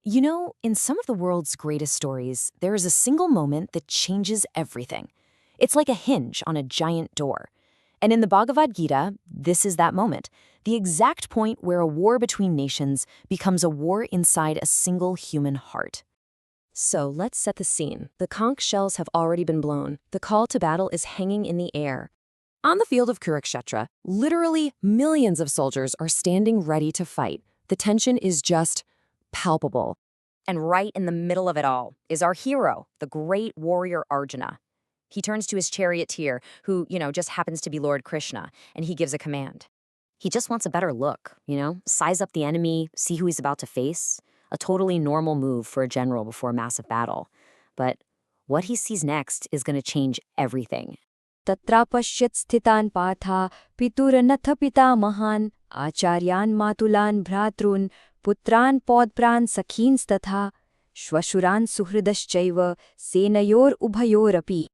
You know, in some of the world's greatest stories, there is a single moment that changes everything. It's like a hinge on a giant door. And in the Bhagavad Gita, this is that moment, the exact point where a war between nations becomes a war inside a single human heart. So let's set the scene. The conch shells have already been blown. The call to battle is hanging in the air. On the field of Kurukshetra, literally millions of soldiers are standing ready to fight. The tension is just palpable. And right in the middle of it all is our hero, the great warrior Arjuna. He turns to his charioteer, who, just happens to be Lord Krishna, and he gives a command. He just wants a better look, size up the enemy, see who he's about to face. A totally normal move for a general before a massive battle. But what he sees next is going to change everything. tatrāpaśyat sthitān pārthaḥ pitṛn atha pitāmahān ācāryān mātulān bhrātṛn putrān pautrān sakhīṁs tathā śvaśurān suhṛdaś caiva senayor ubhayor api.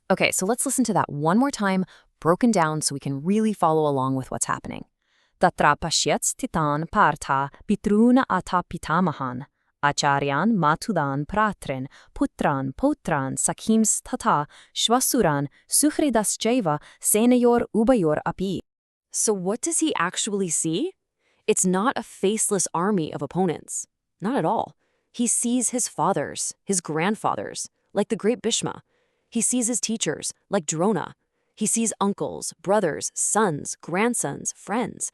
Okay, so let's listen to that one more time, broken down so we can really follow along with what's happening. tatrāpaśyat sthitān pārthaḥ pitṛn atha pitāmahān ācāryān mātulān bhrāttān putrān sakhīṁs tathā śvaśurān suhṛdaś caiva senayor ubhayor api. So what does he actually see? It's not a faceless army of opponents. Not at all. He sees his fathers, his grandfathers, like the great Bhishma. He sees his teachers, like Drona. He sees uncles, brothers, sons, grandsons, friends.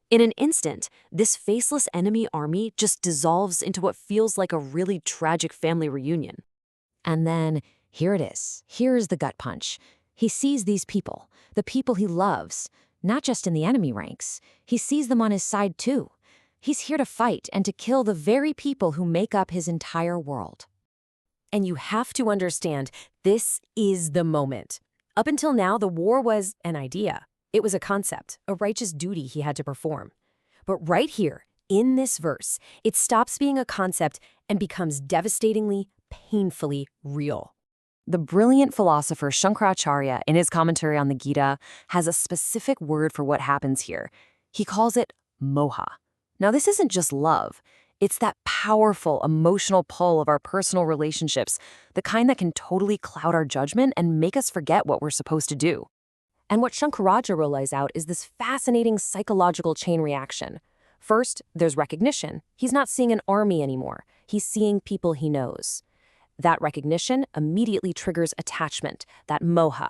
In an instant, this faceless enemy army just dissolves into what feels like a really tragic family reunion. And then, here it is. Here's the gut punch. He sees these people, the people he loves, not just in the enemy ranks. He sees them on his side too. He's here to fight and to kill the very people who make up his entire world. And you have to understand, this is the moment. Up until now, the war was an idea. It was a concept, a righteous duty he had to perform. But right here, in this verse, it stops being a concept and becomes devastatingly, painfully real. The brilliant philosopher Shankaracharya, in his commentary on the Gita, has a specific word for what happens here. He calls it moha. Now, this isn't just love. It's that powerful emotional pull of our personal relationships, the kind that can totally cloud our judgment and make us forget what we're supposed to do. And what Shankaracharya lays out is this fascinating psychological chain reaction. First, there's recognition. He's not seeing an army anymore. He's seeing people he knows. That recognition immediately triggers attachment, that moha.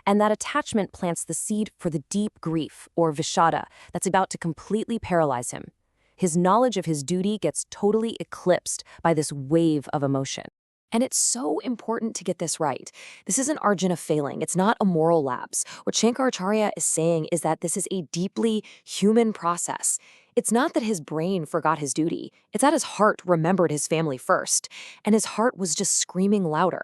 And that attachment plants the seed for the deep grief, or vishada, that's about to completely paralyze him. His knowledge of his duty gets totally eclipsed by this wave of emotion. And it's so important to get this right. This isn't Arjuna failing. It's not a moral lapse. What Shankaracharya is saying is that this is a deeply human process. It's not that his brain forgot his duty. It's that his heart remembered his family first, and his heart was just screaming louder.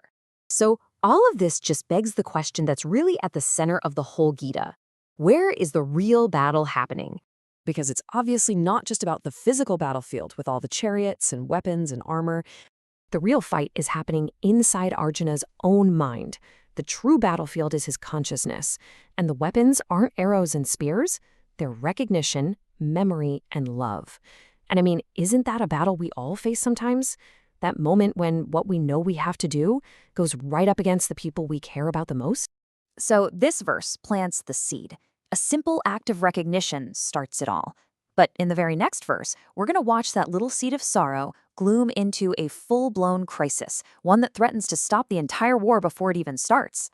So all of this just begs the question that's really at the center of the whole Gita. Where is the real battle happening? Because it's obviously not just about the physical battlefield with all the chariots and weapons and armor. The real fight is happening inside Arjuna's own mind. The true battlefield is his consciousness. And the weapons aren't arrows and spears. They're recognition, memory, and love. And I mean, isn't that a battle we all face sometimes? That moment when what we know we have to do goes right up against the people we care about the most? So this verse plants the seed. A simple act of recognition starts it all. But in the very next verse, we're going to watch that little seed of sorrow gloom into a full-blown crisis, one that threatens to stop the entire war before it even starts.